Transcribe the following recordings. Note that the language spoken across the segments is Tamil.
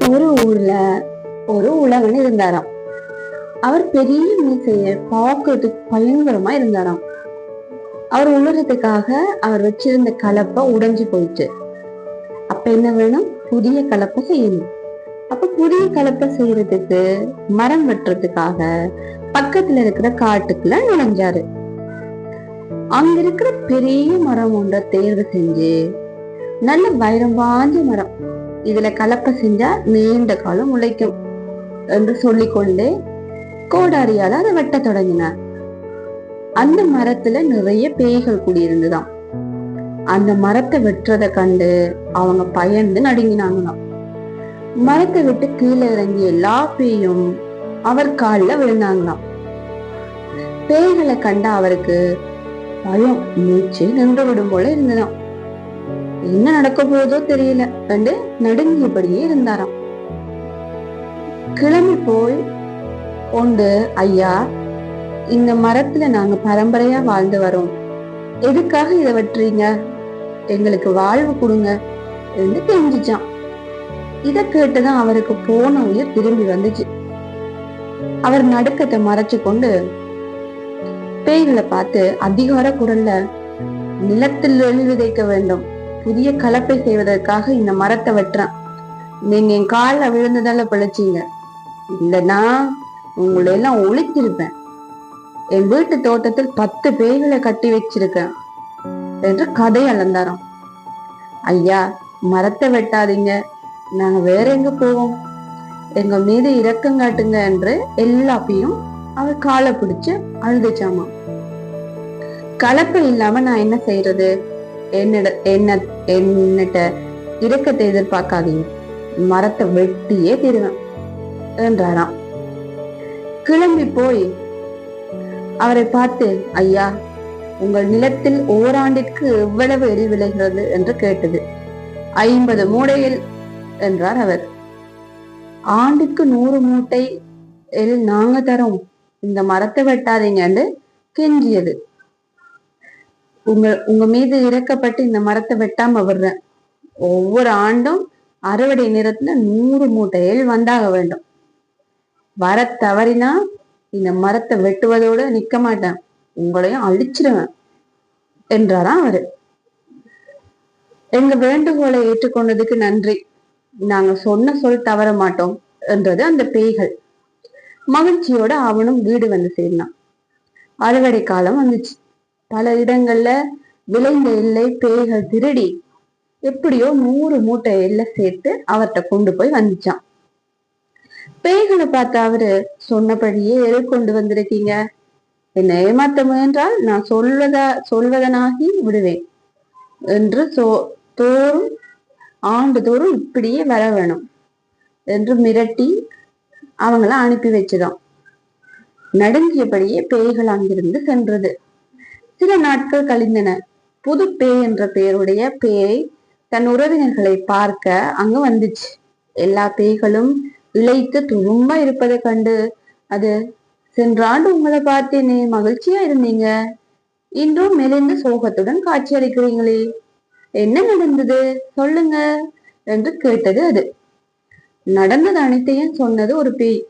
ஒரு ஊர்ல ஒரு உழவன் இருந்தாராம். அவர் பெரிய மீசைய பார்க்கறதுக்கு பயங்கரமா இருந்தாராம். அவர் உழுறதுக்காக அவர் வச்சிருந்த கலப்பை உடைஞ்சு போயிட்டு. அப்ப என்ன வேணும்? புதிய கலப்பை செய்யணும். அப்ப புதிய கலப்பை செய்யறதுக்கு மரம் வெட்டுறதுக்காக பக்கத்துல இருக்கிற காட்டுக்குள்ள நுழைஞ்சாரு. அங்க இருக்கிற பெரிய மரம் ஒன்றை தேர்வு செஞ்சு, நல்ல வைரம் வாஞ்ச மரம், இதுல கலப்பை செஞ்சா நீண்ட காலம் உழைக்கும் என்று சொல்லிக்கொண்டே கோடாரியால அதை வெட்ட தொடங்கினார். அந்த மரத்துல நிறைய பேய்கள் கூடியிருந்துதான். அந்த மரத்தை வெட்டுறதை கண்டு அவங்க பயந்து நடுங்கினாங்களாம். மரத்தை விட்டு கீழே இறங்கி எல்லா பேயும் அவர் காலில் விழுந்தாங்களாம். பேய்களை கண்ட அவருக்கு பயம் மூச்சு நின்று விடும் போல இருந்ததாம். என்ன நடக்க போதோ தெரியல கண்டு நடுங்கியபடியே இருந்தாராம். கிளம்பி போய் கொண்டு, ஐயா, இந்த மரத்துல நாங்க பரம்பரையா வாழ்ந்து வரோம், எதுக்காக இதை வெட்டுறீங்க? எங்களுக்கு வாழ்வு கொடுங்க என்று தெரிஞ்சிச்சான். இத கேட்டுதான் அவருக்கு போன உயிர் திரும்பி வந்துச்சு. அவர் நடுக்கத்தை மறைச்சு கொண்டு பேய்களை பார்த்து அதிகார குரல்ல, நிலத்தில் எள் விதைக்க வேண்டும், புதிய கலப்பை செய்வதற்காக இந்த மரத்தை வெட்டுறேன். நீங்க என் காலில் விழுந்ததால பிழைச்சீங்க, இல்லைன்னா உங்களை எல்லாம் ஒழித்திருப்பேன். என் வீட்டு தோட்டத்தில் 10 பேய்களை கட்டி வச்சிருக்கேன் என்று கதை அளந்தாராம். ஐயா, மரத்தை வெட்டாதீங்க, நாங்க வேற எங்க போவோம், எங்க மீது இரக்கம் காட்டுங்க என்று எல்லாத்தையும் அவர் காலை பிடிச்சு அழுதுச்சாமா. கலப்பை இல்லாம நான் என்ன செய்யறது? என்னட்ட இரக்கத்தை எதிர்பார்க்காதீங்க, மரத்தை வெட்டியே தருவேன் என்றாராம். கிளம்பி போய் அவரை பார்த்து, ஐயா, உங்கள் நிலத்தில் ஓராண்டிற்கு எவ்வளவு எரி விளைகிறது என்று கேட்டது. 50 மூடையில் என்றார் அவர். ஆண்டுக்கு 100 மூட்டை எல் நாங்க தரோம், இந்த மரத்தை வெட்டாதீங்கன்னு கெஞ்சியது. உங்க மீது இறக்கப்பட்டு இந்த மரத்தை வெட்டாம விடுறேன். ஒவ்வொரு ஆண்டும் அறுவடை நேரத்துல 100 மூட்டை எல் வந்தாக வேண்டும். வர தவறினா இந்த மரத்தை வெட்டுவதோடு நிக்க மாட்டேன், உங்களையும் அழிச்சிருவேன் என்றாராம் அவரு. எங்க வேண்டுகோளை ஏற்றுக்கொண்டதுக்கு நன்றி, நாங்க சொன்ன சொல் தவற மாட்டோம் என்றது அந்த பேய்கள். மகிழ்ச்சியோட அவனும் வீடு வந்து சேர்ந்தான். அறுவடை காலம் வந்துச்சு. பல இடங்கள்ல விளைந்த எல்லை பேய்கள் திருடி எப்படியோ 100 மூட்டை எல்லை சேர்த்து அவர்கிட்ட கொண்டு போய் வந்துச்சான். பேய்களை பார்த்து அவரு, சொன்னபடியே எல் கொண்டு வந்திருக்கீங்க, என்னை ஏமாத்த முயன்றால் நான் சொல்வதனாகி விடுவேன் என்று தோறும் ஆண்டுதோறும் இப்படியே வர வேணும் என்று மிரட்டி அவங்கள அனுப்பி வச்சுதான். நடுங்கியபடியே பேய்கள் அங்கிருந்து சென்றது. சில நாட்கள் கழிந்தன. புது பேய் என்ற பெயருடைய பேய் தன் உறவினர்களை பார்க்க அங்கு வந்துச்சு. எல்லா பேய்களும் இழைத்து துரும்பா இருப்பதை கண்டு அது, சென்ற ஆண்டு உங்களை பார்த்தேனே, மகிழ்ச்சியா இருந்தீங்க, இன்றும் மெலிந்து சோகத்துடன் காட்சி அளிக்கிறீங்களே, என்ன நடந்தது சொல்லுங்க என்று கேட்டது. அது நடந்தது அனைத்தையும் சொன்னது ஒரு பேய்.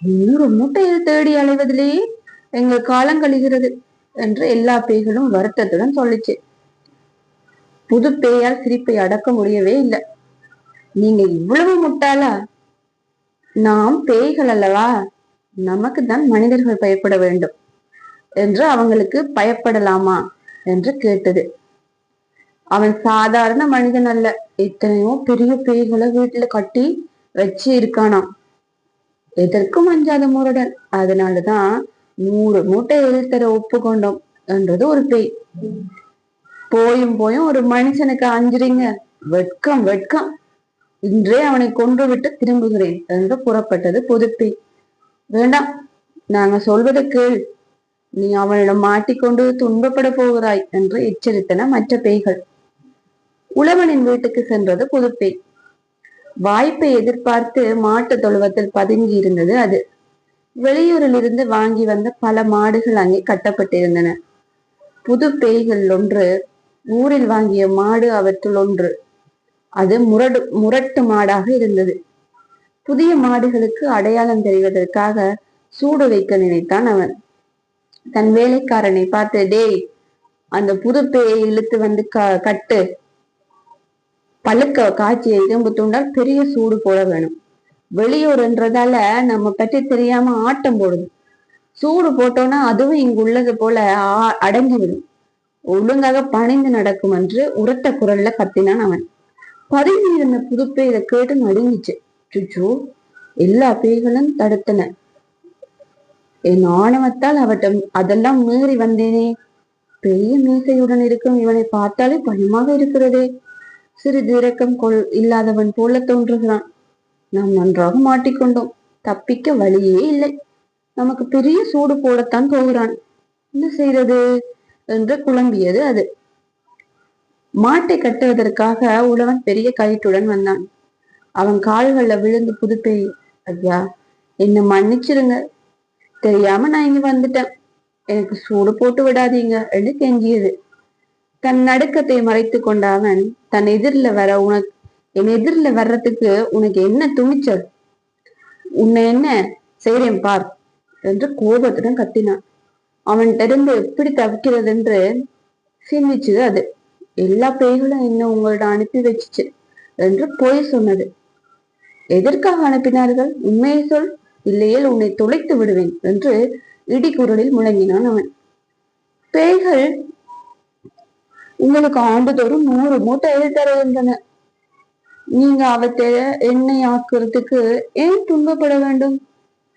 100 மூட்டையில் தேடி அலைவதிலேயே எங்கள் காலம் கழிகிறது என்று எல்லா பேய்களும் வருத்தத்துடன் சொல்லிச்சு. புது பேயால் சிரிப்பை அடக்க முடியவே இல்லை. நீங்க இவ்வளவு முட்டாளா? நாம் பேய்கள் அல்லவா, நமக்கு தான் மனிதர்கள் பயப்பட வேண்டும் என்று அவங்களுக்கு பயப்படலாமா என்று கேட்டது. அவன் சாதாரண மனிதன் அல்ல, எத்தனையோ பெரிய பேய்களை வீட்டுல கட்டி வச்சு இருக்கானாம். எதற்கும் அஞ்சாத முரடன், அதனாலதான் 100 மூட்டை எல் தர ஒப்புக்கொண்டோம் என்றது ஒரு பேய். போயும் ஒரு மனுஷனுக்கு அஞ்சுறீங்க, வெட்கம் வெட்கம், இன்றே அவனை கொன்று விட்டு திரும்புகிறேன் என்று புறப்பட்டது புதுப்பேய். வேண்டாம், நாங்க சொல்வதை கேள், நீ அவனிடம் மாட்டிக்கொண்டு துன்பப்பட போகிறாய் என்று எச்சரித்தன மற்ற பேய்கள். உழவனின் வீட்டுக்கு சென்றது புதுப்பேய். வாய்ப்பை எதிர்பார்த்து மாட்டு தொழுவத்தில் பதுங்கி இருந்தது அது. வெளியூரில் இருந்து வாங்கி வந்த பல மாடுகள் அங்கே கட்டப்பட்டிருந்தன. புது பேய்கள் ஒன்று, ஊரில் வாங்கிய மாடு அவற்றுள் ஒன்று. அது முரட்டு மாடாக இருந்தது. புதிய மாடுகளுக்கு அடையாளம் தெரிவதற்காக சூடு வைக்க நினைத்தான் அவன். தன் வேலைக்காரனை பார்த்து, டேய், அந்த புது பேயை இழுத்து வந்து கட்டு, பழுக்க காய்ச்சிய இரும்பு தூண்டால் பெரிய சூடு போட வேணும். வெளியூர்ன்றதால நம்ம பற்றி தெரியாம ஆட்டம் போடுது. சூடு போட்டோம்னா அதுவும் இங்கு உள்ளது போல அடங்கிவிடும். ஒழுங்காக பணிந்து நடக்கும் என்று உரத்த குரல்ல கத்தினான் அவன். பதுங்கி இருந்த புதுப்பை இதை கேட்டு நடுங்கிச்சு. சுச்சோ, எல்லா பேய்களும் தடுத்தன. என் ஆணவத்தால் அவட்டம் அதெல்லாம் மீறி வந்தேனே. பெரிய மீசையுடன் இருக்கும் இவனை பார்த்தாலே பயமாக இருக்கிறதே. சிறிது இரக்கம் இல்லாதவன் போல தோன்றுகிறான். நாம் நன்றாக மாட்டிக்கொண்டோம். தப்பிக்க வழியே இல்லை. நமக்கு பெரிய சூடு போடத்தான் போகிறான். என்ன செய்யறது என்று குழம்பியது அது. மாட்டை கட்டுவதற்காக உழவன் பெரிய கயிற்றுடன் வந்தான். அவன் கால்கள்ல விழுந்து புதுப்பை, ஐயா, என்ன மன்னிச்சிருங்க, தெரியாம நான் இங்க வந்துட்டேன், எனக்கு சூடு போட்டு விடாதீங்க என்று கெஞ்சியது. தன் நடுக்கத்தை மறைத்து கொண்ட அவன், என் எதிரில வர்றதுக்கு உனக்கு என்ன துணிச்சல்? உன்னை என்ன செய்றேன் பார் என்று கோபத்துடன் கத்தினான். அவன்கிட்ட இருந்து எப்படி தவிக்கிறது என்று சிந்திச்சது அது. எல்லா பேய்களும் என்ன உங்கள்ட்ட அனுப்பி வச்சுச்சு என்று போய் சொன்னது. எதற்காக அனுப்பினார்கள்? உண்மையை சொல், இல்லையேல் உன்னை துளைத்து விடுவேன் என்று இடிக்குரலில் முழங்கினான் அவன். பேய்கள் உங்களுக்கு ஆண்டுதோறும் 100 மூட்டை தருகின்றன. நீங்க அவற்றை எண்ணெய் ஆக்குறதுக்கு ஏன் துன்பப்பட வேண்டும்?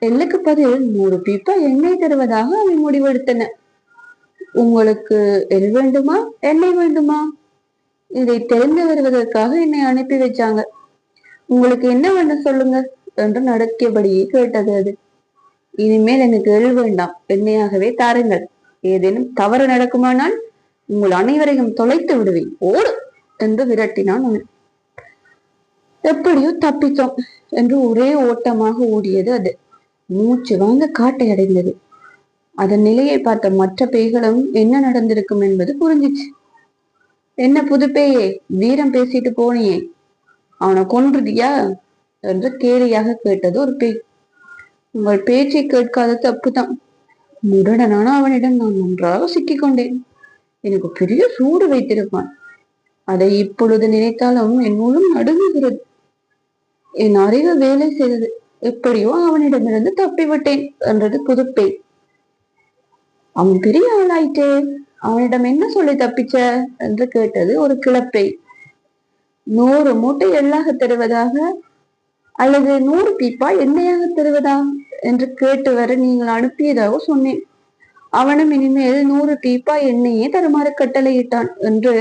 எள்ளுக்கு பதில் 100 பீப்பா எண்ணெய் தருவதாக அவை முடிவெடுத்தன. உங்களுக்கு எள் வேண்டுமா, எண்ணெய் வேண்டுமா? இதை தெரிந்து வருவதற்காக என்னை அனுப்பி வச்சாங்க. உங்களுக்கு என்ன வேணும் சொல்லுங்க என்று நடக்கியபடியே கேட்டது அது. இனிமேல் எனக்கு எள் வேண்டாம், எண்ணெயாகவே தாருங்கள். ஏதேனும் தவறு நடக்குமானால் உங்கள் அனைவரையும் தொலைத்து விடுவேன், ஓடு என்று விரட்டினான் அவன். எப்படியோ தப்பித்தோம் என்று ஒரே ஓட்டமாக ஓடியது அது. மூச்சு வாங்க காட்டை அடைந்தது. அதன் நிலையை பார்த்த மற்ற பேய்களும் என்ன நடந்திருக்கும் என்பது புரிஞ்சிச்சு. என்ன புது பேயே, வீரம் பேசிட்டு போனியே, அவனை கொன்றுதியா என்று கேலியாக கேட்டது ஒரு பேய். உங்கள் பேச்சை கேட்காத தப்புதான். முரடனான அவனிடம் நான் நன்றாக சிக்கிக்கொண்டேன். எனக்கு பெரிய சூடு வைத்திருப்பான். அதை இப்பொழுது நினைத்தாலும் என் மூலம் நடுங்குகிறது. என் அறிவு வேலை செய்தது. எப்படியோ அவனிடமிருந்து தப்பிவிட்டேன் என்றது புதுப்பேய். அவன் பெரிய ஆளாயிட்டே, அவனிடம் என்ன சொல்லி தப்பிச்ச என்று கேட்டது ஒரு கிளப்பேய். 100 மூட்டை எள்ளாக தருவதாக அல்லது 100 பீப்பா எண்ணெயாக தருவதா என்று கேட்டு வர நீங்கள் அனுப்பியதாக சொன்னேன். அவனும் இனிமேல் 100 பீப்பா எண்ணெயே தருமாறு கட்டளையிட்டான் என்று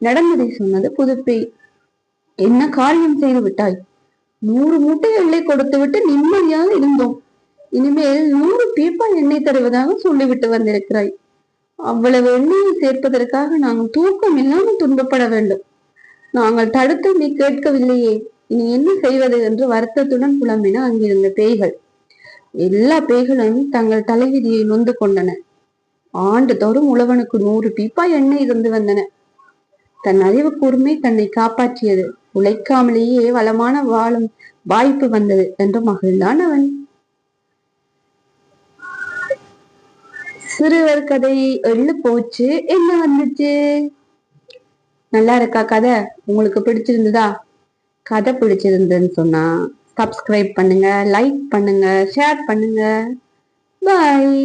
நடந்ததை சொன்னது புதுப்பேய். என்ன காரியம் செய்து விட்டாய்? 100 மூட்டை எண்ணெய் கொடுத்து விட்டு நிம்மதியாக இருந்தோம். இனிமேல் 100 பீப்பா எண்ணெய் தருவதாக சொல்லிவிட்டு வந்திருக்கிறாய். அவ்வளவு எண்ணெயை சேர்ப்பதற்காக நாங்கள் தூக்கம் இல்லாமல் துன்பப்பட வேண்டும். நாங்கள் தடுத்து நீ கேட்கவில்லையே, இனி என்ன செய்வது என்று வருத்தத்துடன் புலம்பின அங்கிருந்த பேய்கள். எல்லா பேய்களும் தங்கள் தலைவிதியை நொந்து கொண்டன. ஆண்டுதோறும் உழவனுக்கு 100 பீப்பா எண்ணெய் இருந்து வந்தன. தன் அறிவு கூர்மை தன்னை காப்பாற்றியது. உழைக்காமலேயே வளமான வாழும் வாய்ப்பு வந்தது என்று மகிழ்ந்தான் அவன். சிறுவர் கதை எள்ளு போச்சு, என்ன வந்துச்சு? நல்லா இருக்கா கதை? உங்களுக்கு பிடிச்சிருந்ததா? கதை பிடிச்சிருந்ததுன்னு சொன்னா சப்ஸ்கிரைப் பண்ணுங்க, லைக் பண்ணுங்க, ஷேர் பண்ணுங்க. பாய்.